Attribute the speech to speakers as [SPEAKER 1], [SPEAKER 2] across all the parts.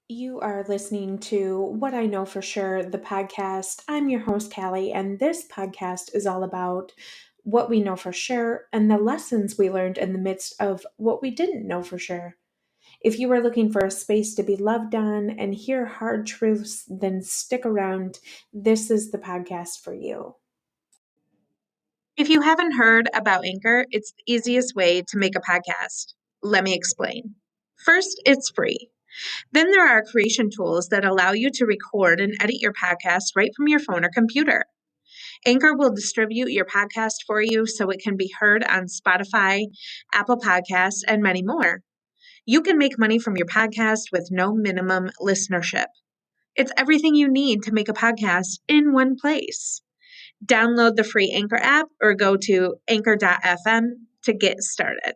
[SPEAKER 1] You are listening to What I Know for Sure, the podcast. I'm your host, Callie, and this podcast is all about what we know for sure and the lessons we learned in the midst of what we didn't know for sure. If you are looking for a space to be loved on and hear hard truths, then stick around. This is the podcast for you.
[SPEAKER 2] If you haven't heard about Anchor, it's the easiest way to make a podcast. Let me explain. First, it's free. Then there are creation tools that allow you to record and edit your podcast right from your phone or computer. Anchor will distribute your podcast for you so it can be heard on Spotify, Apple Podcasts, and many more. You can make money from your podcast with no minimum listenership. It's everything you need to make a podcast in one place. Download the free Anchor app or go to anchor.fm to get started.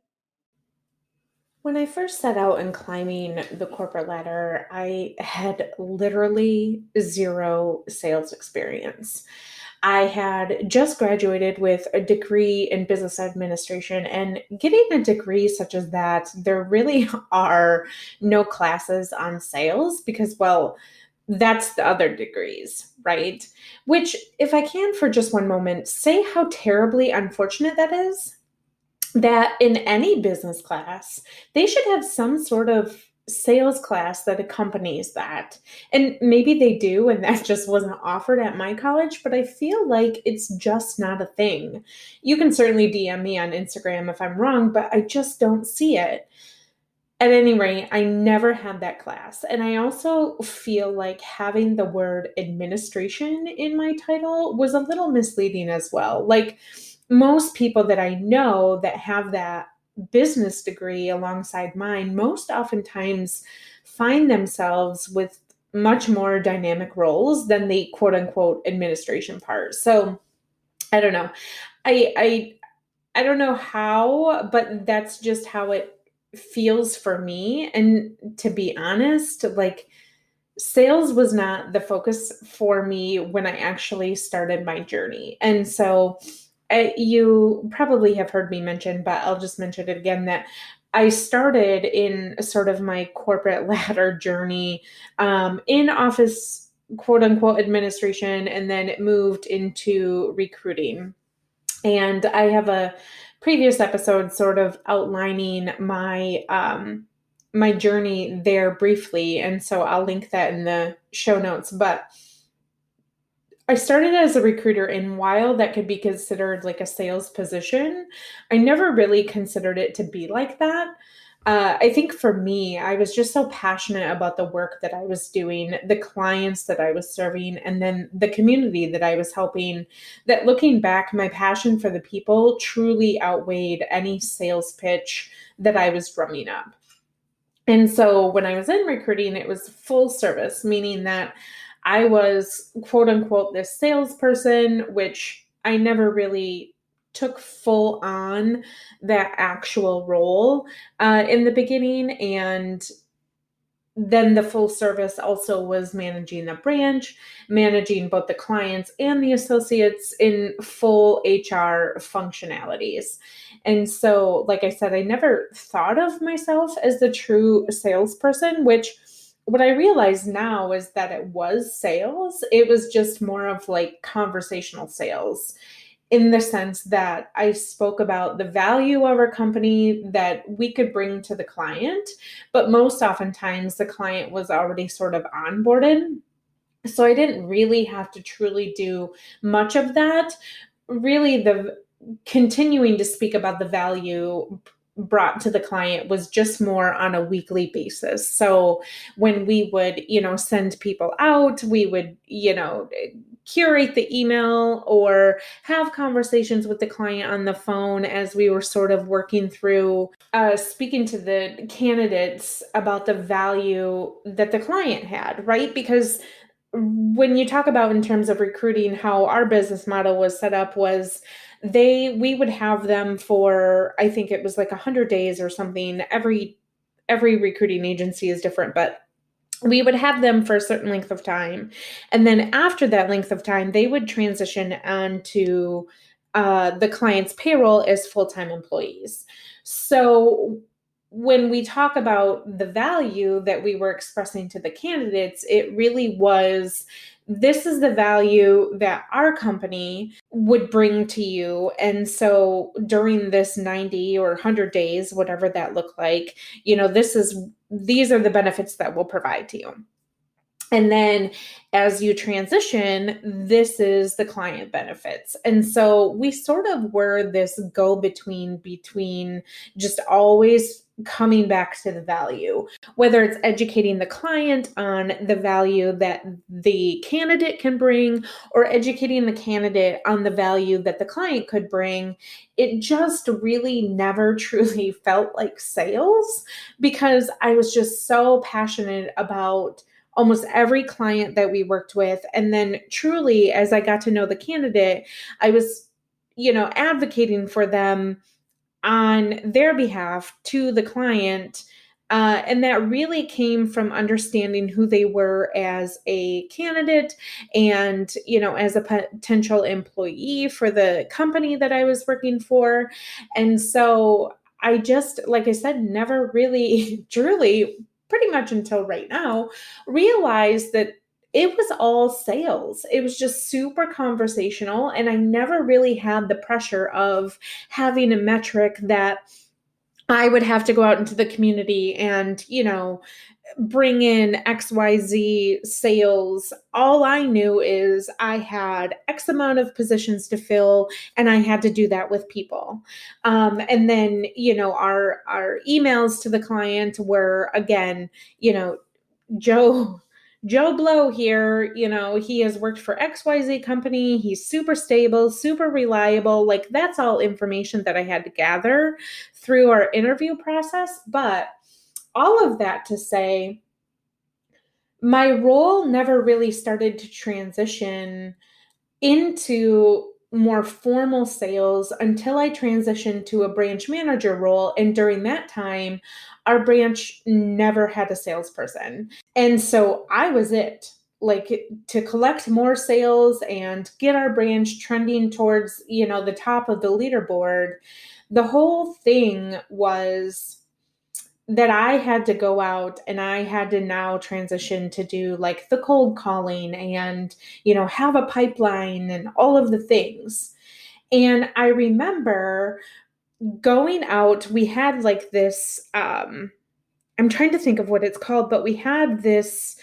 [SPEAKER 1] When I first set out in climbing the corporate ladder, I had literally zero sales experience. I had just graduated with a degree in business administration, and getting a degree such as that, there really are no classes on sales because, well, that's the other degrees, right? Which, if I can for just one moment, say how terribly unfortunate that is that in any business class, they should have some sort of sales class that accompanies that. And maybe they do, and that just wasn't offered at my college, but I feel like it's just not a thing. You can certainly DM me on Instagram if I'm wrong, but I just don't see it. At any rate, I never had that class. And I also feel like having the word administration in my title was a little misleading as well. Like most people that I know that have that business degree alongside mine, most oftentimes find themselves with much more dynamic roles than the quote unquote administration part. So I don't know. I I don't know how, but that's just how it feels for me. And to be honest, like sales was not the focus for me when I actually started my journey. And so you probably have heard me mention, but I'll just mention it again that I started in sort of my corporate ladder journey in office, quote unquote, administration, and then it moved into recruiting. And I have a previous episode sort of outlining my journey there briefly, and so I'll link that in the show notes. But I started as a recruiter, and while that could be considered like a sales position, I never really considered it to be like that. I think for me, I was just so passionate about the work that I was doing, the clients that I was serving, and then the community that I was helping, that looking back, my passion for the people truly outweighed any sales pitch that I was drumming up. And so when I was in recruiting, it was full service, meaning that I was quote unquote this salesperson, which I never really took full on that actual role in the beginning. And then the full service also was managing the branch, managing both the clients and the associates in full HR functionalities. And so, like I said, I never thought of myself as the true salesperson, which what I realize now is that it was sales. It was just more of like conversational sales in the sense that I spoke about the value of our company that we could bring to the client, but most oftentimes the client was already sort of onboarded. So I didn't really have to truly do much of that. Really, the continuing to speak about the value brought to the client was just more on a weekly basis. So when we would, send people out, we would, curate the email or have conversations with the client on the phone as we were sort of working through speaking to the candidates about the value that the client had, right? Because when you talk about in terms of recruiting, how our business model was set up was we would have them for, I think it was like 100 days or something. Every recruiting agency is different, but we would have them for a certain length of time. And then after that length of time, they would transition onto the client's payroll as full-time employees. So when we talk about the value that we were expressing to the candidates, it really was, this is the value that our company would bring to you. And so during this 90 or 100 days, whatever that looked like, these are the benefits that we'll provide to you. And then as you transition, this is the client benefits. And so we sort of were this go between just always coming back to the value, whether it's educating the client on the value that the candidate can bring or educating the candidate on the value that the client could bring. It just really never truly felt like sales because I was just so passionate about almost every client that we worked with. And then truly, as I got to know the candidate, I was, advocating for them on their behalf to the client. And that really came from understanding who they were as a candidate and, as a potential employee for the company that I was working for. And so I just, like I said, never really, truly, pretty much until right now, realized that it was all sales. It was just super conversational. And I never really had the pressure of having a metric that I would have to go out into the community and, bring in XYZ sales. All I knew is I had X amount of positions to fill and I had to do that with people. And then, our emails to the client were again, Joe Joe Blow here, he has worked for XYZ company. He's super stable, super reliable. Like that's all information that I had to gather through our interview process. But all of that to say, my role never really started to transition into more formal sales until I transitioned to a branch manager role. And during that time, our branch never had a salesperson. And so I was it, like to collect more sales and get our branch trending towards, the top of the leaderboard. The whole thing was that I had to go out and I had to now transition to do like the cold calling and, have a pipeline and all of the things. And I remember going out, we had like this, I'm trying to think of what it's called, but we had this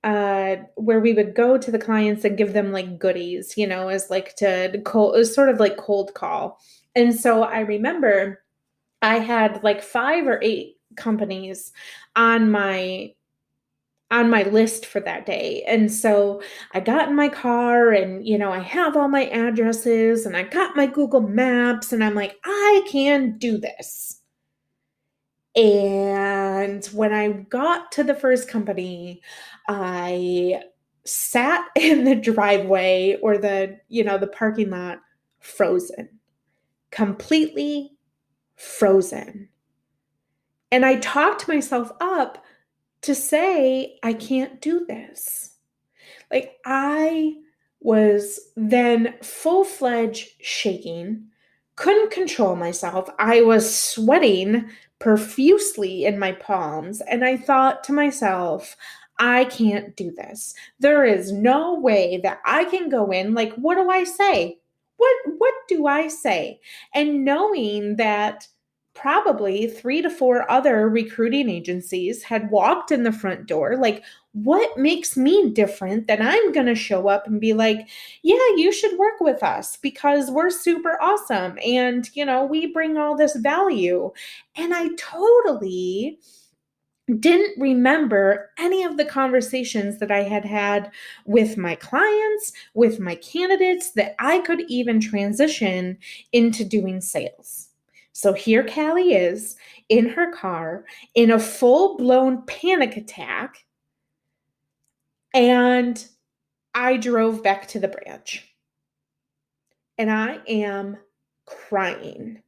[SPEAKER 1] where we would go to the clients and give them like goodies, as like to cold, it was sort of like cold call. And so I remember I had like 5 or 8 companies on my list for that day. And so I got in my car and, I have all my addresses and I got my Google Maps and I'm like, I can do this. And when I got to the first company, I sat in the driveway or the parking lot frozen, completely frozen. And I talked myself up to say, I can't do this. Like I was then full-fledged shaking, couldn't control myself. I was sweating profusely in my palms. And I thought to myself, I can't do this. There is no way that I can go in. Like, what do I say? What do I say? And knowing that probably 3 to 4 other recruiting agencies had walked in the front door, like, what makes me different that I'm going to show up and be like, yeah, you should work with us because we're super awesome and, we bring all this value. And I totally didn't remember any of the conversations that I had had with my clients, with my candidates, that I could even transition into doing sales. So here Callie is in her car in a full-blown panic attack, and I drove back to the branch. And I am crying.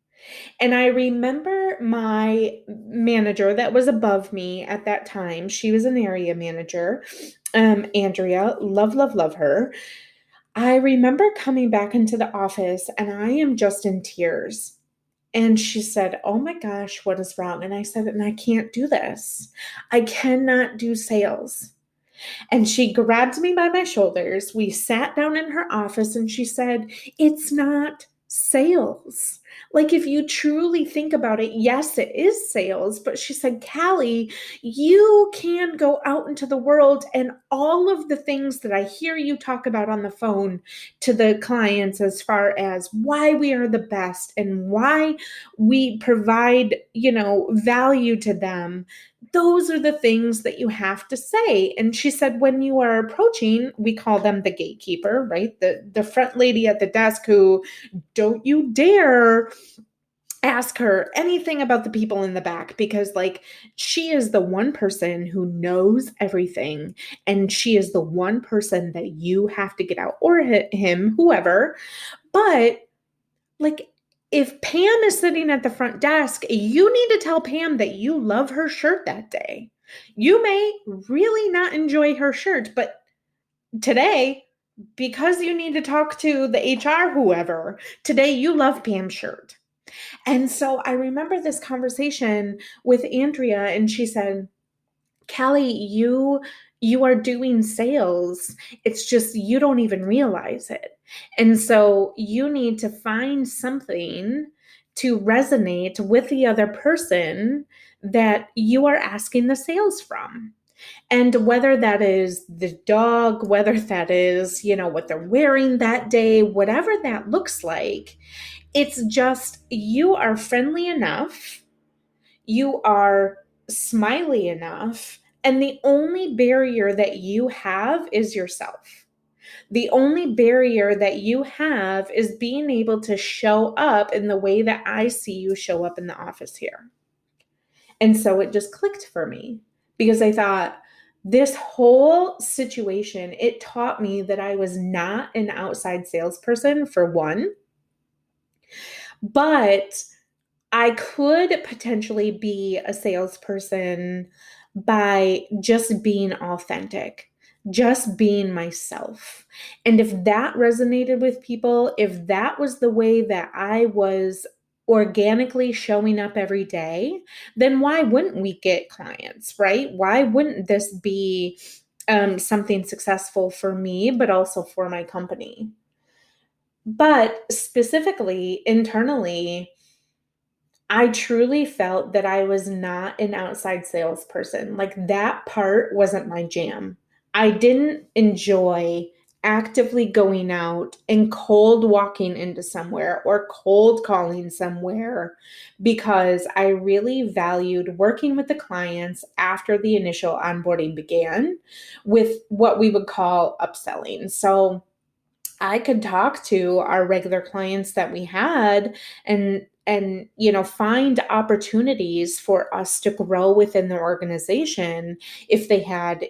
[SPEAKER 1] And I remember my manager that was above me at that time. She was an area manager, Andrea. Love, love, love her. I remember coming back into the office and I am just in tears. And she said, "Oh my gosh, what is wrong?" And I said, "And I can't do this. I cannot do sales." And she grabbed me by my shoulders. We sat down in her office and she said, "It's not sales. Like, if you truly think about it, yes, it is sales." But she said, "Callie, you can go out into the world and all of the things that I hear you talk about on the phone to the clients as far as why we are the best and why we provide, value to them, those are the things that you have to say." And she said, when you are approaching, we call them the gatekeeper, right? The front lady at the desk who, don't you dare ask her anything about the people in the back, because like she is the one person who knows everything, and she is the one person that you have to get out, or him, whoever. But like, if Pam is sitting at the front desk, you need to tell Pam that you love her shirt that day. You may really not enjoy her shirt, but today, because you need to talk to the HR whoever, today you love Pam's shirt. And so I remember this conversation with Andrea, and she said, "Callie, you are doing sales. It's just you don't even realize it. And so you need to find something to resonate with the other person that you are asking the sales from." And whether that is the dog, whether that is, what they're wearing that day, whatever that looks like, it's just you are friendly enough, you are smiley enough, and the only barrier that you have is yourself. The only barrier that you have is being able to show up in the way that I see you show up in the office here. And so it just clicked for me, because I thought, this whole situation, it taught me that I was not an outside salesperson, for one, but I could potentially be a salesperson by just being authentic, just being myself. And if that resonated with people, if that was the way that I was organically showing up every day, then why wouldn't we get clients, right? Why wouldn't this be something successful for me, but also for my company? But specifically, internally, I truly felt that I was not an outside salesperson. Like, that part wasn't my jam. I didn't enjoy actively going out and cold walking into somewhere or cold calling somewhere, because I really valued working with the clients after the initial onboarding began with what we would call upselling. So I could talk to our regular clients that we had, and find opportunities for us to grow within the organization. If they had,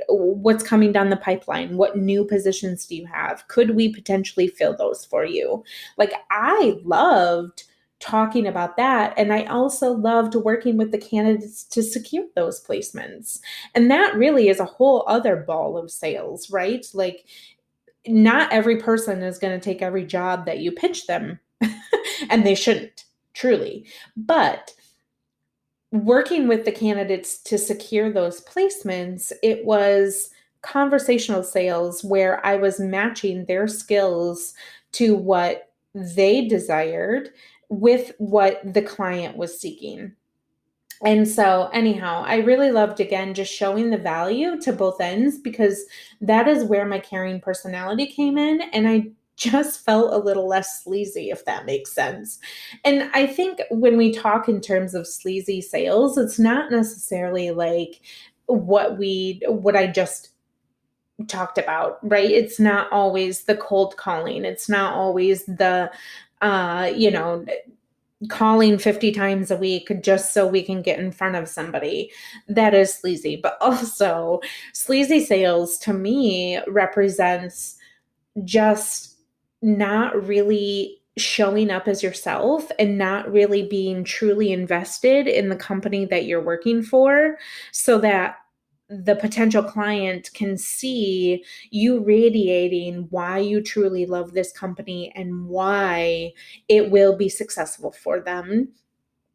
[SPEAKER 1] what's coming down the pipeline, what new positions do you have, could we potentially fill those for you? Like, I loved talking about that, and I also loved working with the candidates to secure those placements. And that really is a whole other ball of sales, right? Like, not every person is going to take every job that you pitch them, and they shouldn't, truly. But working with the candidates to secure those placements, it was conversational sales where I was matching their skills to what they desired with what the client was seeking. And so, anyhow, I really loved, again, just showing the value to both ends, because that is where my caring personality came in. And I just felt a little less sleazy, if that makes sense. And I think when we talk in terms of sleazy sales, it's not necessarily like what I just talked about, right? It's not always the cold calling. It's not always the, uh, you know, calling 50 times a week just so we can get in front of somebody. That is sleazy. But also, sleazy sales to me represents just not really showing up as yourself and not really being truly invested in the company that you're working for, so that the potential client can see you radiating why you truly love this company and why it will be successful for them.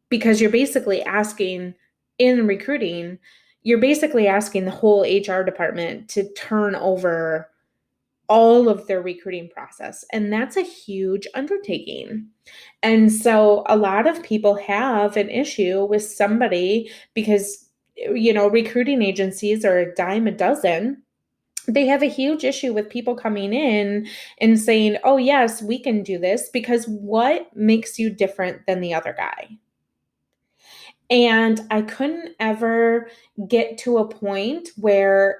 [SPEAKER 1] Because you're basically asking in recruiting, you're basically asking the whole HR department to turn over all of their recruiting process. And that's a huge undertaking. And so a lot of people have an issue with somebody because, recruiting agencies are a dime a dozen. They have a huge issue with people coming in and saying, oh, yes, we can do this because what makes you different than the other guy? And I couldn't ever get to a point where,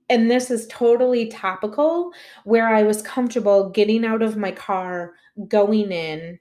[SPEAKER 1] and this is totally topical, where I was comfortable getting out of my car, going in,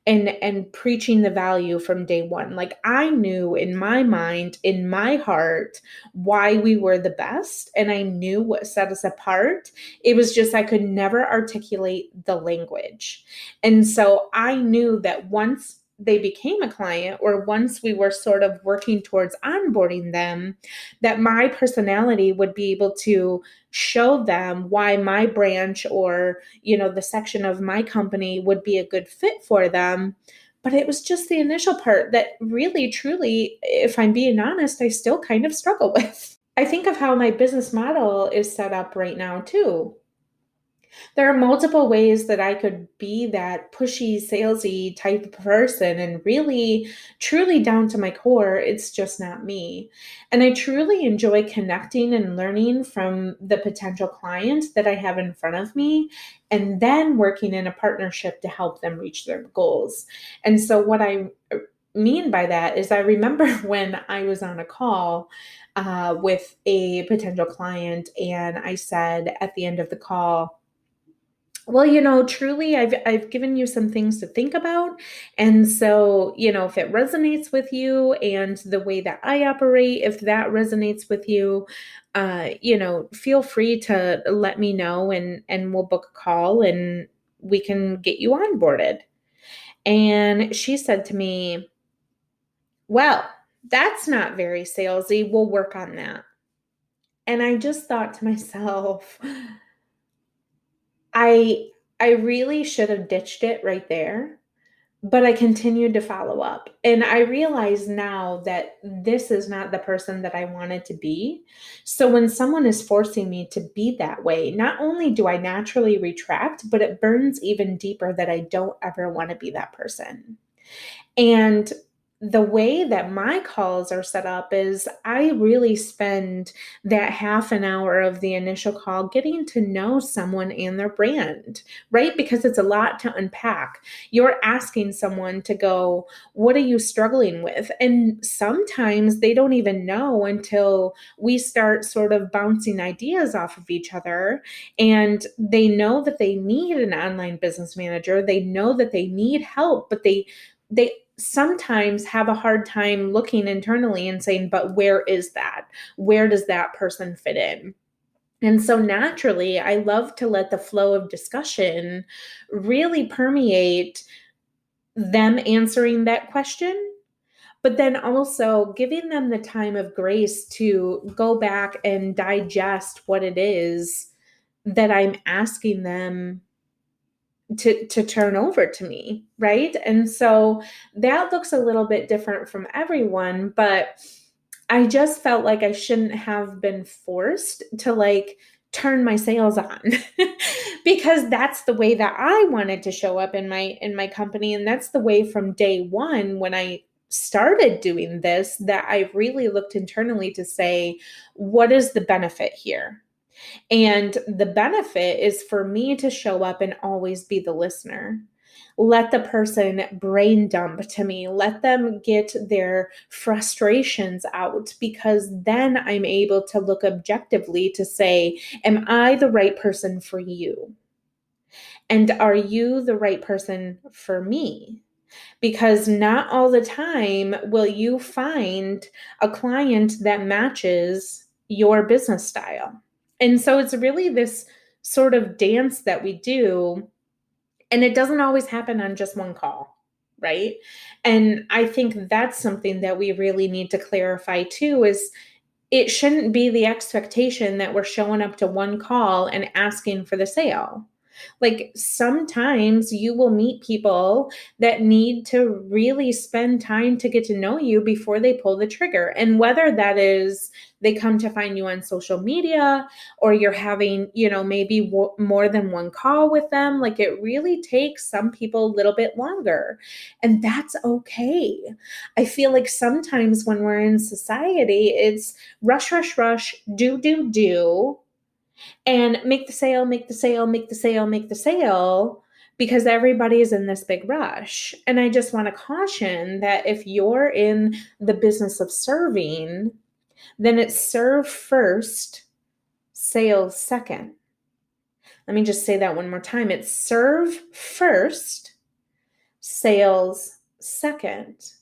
[SPEAKER 1] and preaching the value from day one. Like I knew in my mind, in my heart, why we were the best, and I knew what set us apart. It was just I could never articulate the language. And so I knew that once they became a client, or once we were sort of working towards onboarding them, that my personality would be able to show them why my branch, or the section of my company, would be a good fit for them. But it was just the initial part that really, truly, if I'm being honest, I still kind of struggle with. I think of how my business model is set up right now, too. There are multiple ways that I could be that pushy, salesy type of person, and really, truly down to my core, it's just not me. And I truly enjoy connecting and learning from the potential client that I have in front of me, and then working in a partnership to help them reach their goals. And so, what I mean by that is, I remember when I was on a call with a potential client, and I said at the end of the call, well, truly, I've given you some things to think about. And so, if it resonates with you and the way that I operate, if that resonates with you, feel free to let me know, and we'll book a call and we can get you onboarded. And she said to me, well, that's not very salesy. We'll work on that. And I just thought to myself, I I really should have ditched it right there, but I continued to follow up. And I realize now that this is not the person that I wanted to be. So when someone is forcing me to be that way, not only do I naturally retract, but it burns even deeper that I don't ever want to be that person. And the way that my calls are set up is I really spend that half an hour of the initial call getting to know someone and their brand, right? Because it's a lot to unpack. You're asking someone to go, what are you struggling with? And sometimes they don't even know until we start sort of bouncing ideas off of each other. And they know that they need an online business manager. They know that they need help, but they sometimes have a hard time looking internally and saying, but where is that? Where does that person fit in? And so naturally, I love to let the flow of discussion really permeate them answering that question, but then also giving them the time of grace to go back and digest what it is that I'm asking them to turn over to me, right? And so that looks a little bit different from everyone, but I just felt like I shouldn't have been forced to like turn my sales on because that's the way that I wanted to show up in my company, and that's the way from day 1 when I started doing this that I really looked internally to say, what is the benefit here? And the benefit is for me to show up and always be the listener. Let the person brain dump to me. Let them get their frustrations out, because then I'm able to look objectively to say, am I the right person for you? And are you the right person for me? Because not all the time will you find a client that matches your business style. And so it's really this sort of dance that we do, and it doesn't always happen on just one call, right? And I think that's something that we really need to clarify too, is it shouldn't be the expectation that we're showing up to one call and asking for the sale. Like sometimes you will meet people that need to really spend time to get to know you before they pull the trigger. And whether that is they come to find you on social media or you're having, maybe more than one call with them, like it really takes some people a little bit longer. And that's okay. I feel like sometimes when we're in society, it's rush, rush, rush, do, do, do, and make the sale, make the sale, make the sale, make the sale, because everybody is in this big rush. And I just want to caution that if you're in the business of serving, then it's serve first, sales second. Let me just say that one more time. It's serve first, sales second.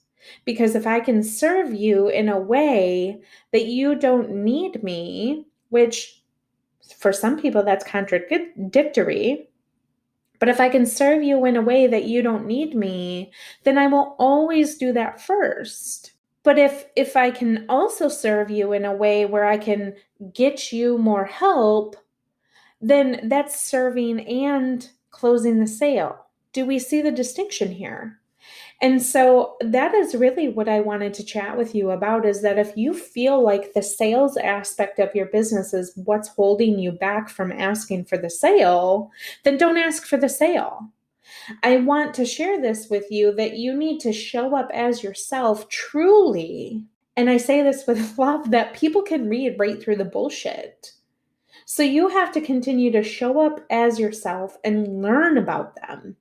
[SPEAKER 1] Because if I can serve you in a way that you don't need me, which for some people that's contradictory, but if I can serve you in a way that you don't need me, then I will always do that first. But if I can also serve you in a way where I can get you more help, then that's serving and closing the sale. Do we see the distinction here? And so that is really what I wanted to chat with you about, is that if you feel like the sales aspect of your business is what's holding you back from asking for the sale, then don't ask for the sale. I want to share this with you that you need to show up as yourself truly. And I say this with love, that people can read right through the bullshit. So you have to continue to show up as yourself and learn about them.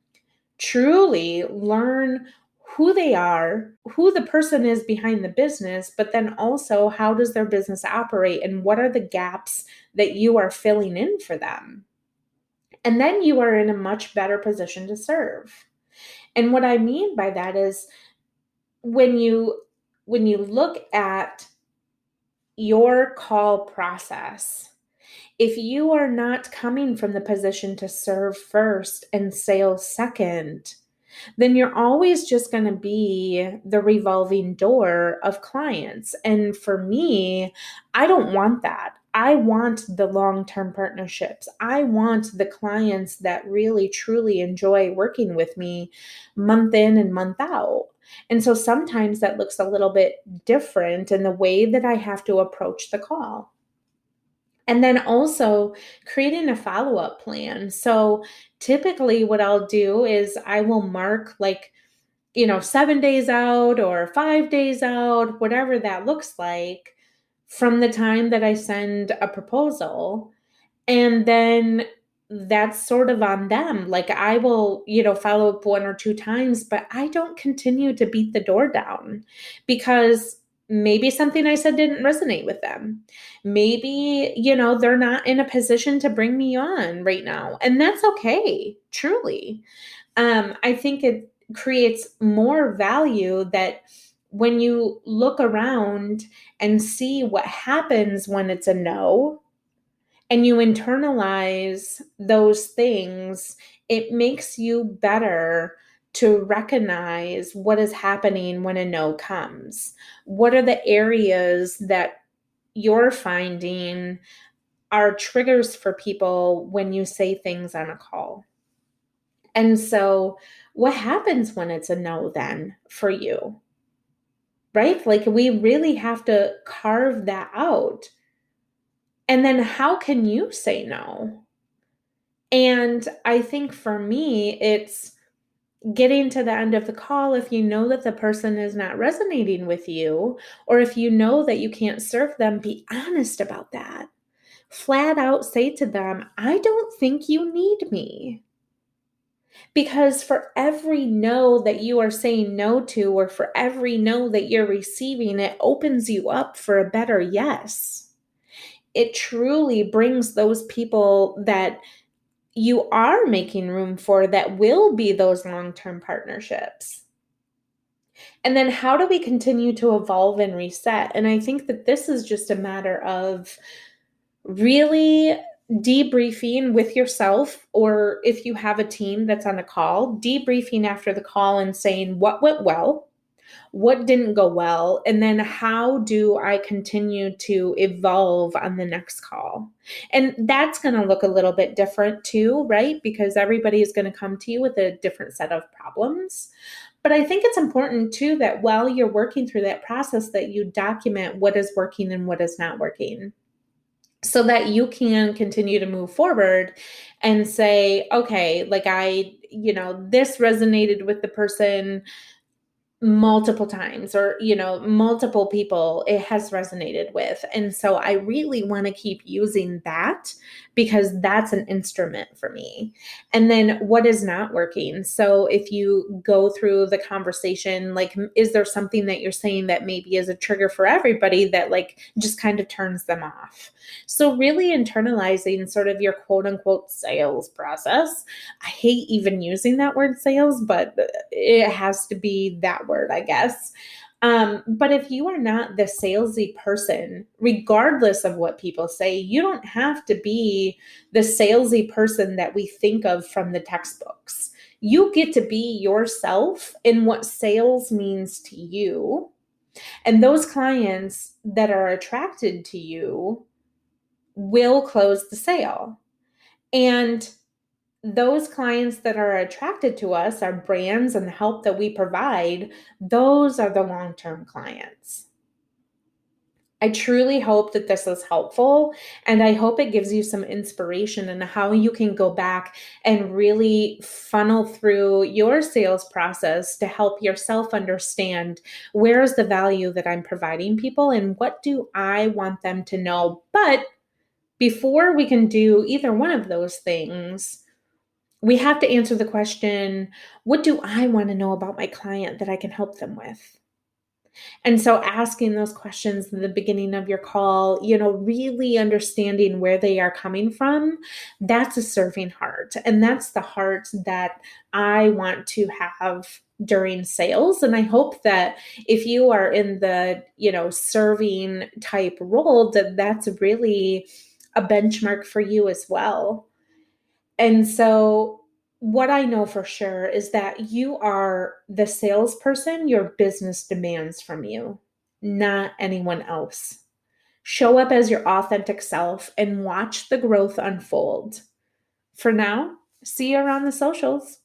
[SPEAKER 1] Truly learn who they are, who the person is behind the business, but then also how does their business operate and what are the gaps that you are filling in for them. And then you are in a much better position to serve. And what I mean by that is when you look at your call process, if you are not coming from the position to serve first and sales second, then you're always just going to be the revolving door of clients. And for me, I don't want that. I want the long-term partnerships. I want the clients that really, truly enjoy working with me month in and month out. And so sometimes that looks a little bit different in the way that I have to approach the call. And then also creating a follow up plan. So typically, what I'll do is I will mark 7 days out or 5 days out, whatever that looks like, from the time that I send a proposal. And then that's sort of on them. Like I will, follow up one or two times, but I don't continue to beat the door down because maybe something I said didn't resonate with them. Maybe, they're not in a position to bring me on right now. And that's okay, truly. I think it creates more value that when you look around and see what happens when it's a no, and you internalize those things, it makes you better to recognize what is happening when a no comes. What are the areas that you're finding are triggers for people when you say things on a call? And so, what happens when it's a no then for you? Right? Like, we really have to carve that out. And then, how can you say no? And I think for me, it's getting to the end of the call. If you know that the person is not resonating with you, or if you know that you can't serve them, be honest about that. Flat out say to them, I don't think you need me. Because for every no that you are saying no to, or for every no that you're receiving, it opens you up for a better yes. It truly brings those people that you are making room for that will be those long-term partnerships. And then how do we continue to evolve and reset? And I think that this is just a matter of really debriefing with yourself, or if you have a team that's on a call, debriefing after the call and saying what went well, What didn't go well? And then how do I continue to evolve on the next call? And that's going to look a little bit different too, right? Because everybody is going to come to you with a different set of problems. But I think it's important too that while you're working through that process that you document what is working and what is not working so that you can continue to move forward and say, okay, like this resonated with the person multiple times, or multiple people it has resonated with, and so I really want to keep using that because that's an instrument for me. And then what is not working, so if you go through the conversation, like, is there something that you're saying that maybe is a trigger for everybody that like just kind of turns them off? So really internalizing sort of your quote unquote sales process. I hate even using that word sales, but it has to be that word, I guess. But if you are not the salesy person, regardless of what people say, you don't have to be the salesy person that we think of from the textbooks. You get to be yourself in what sales means to you. And those clients that are attracted to you will close the sale. And those clients that are attracted to us, our brands and the help that we provide, those are the long-term clients. I truly hope that this is helpful, and I hope it gives you some inspiration in how you can go back and really funnel through your sales process to help yourself understand where is the value that I'm providing people and what do I want them to know. But before we can do either one of those things, we have to answer the question, what do I want to know about my client that I can help them with? And so asking those questions in the beginning of your call, really understanding where they are coming from, that's a serving heart. And that's the heart that I want to have during sales. And I hope that if you are in the, serving type role, that that's really a benchmark for you as well. And so, what I know for sure is that you are the salesperson your business demands from you, not anyone else. Show up as your authentic self and watch the growth unfold. For now, see you around the socials.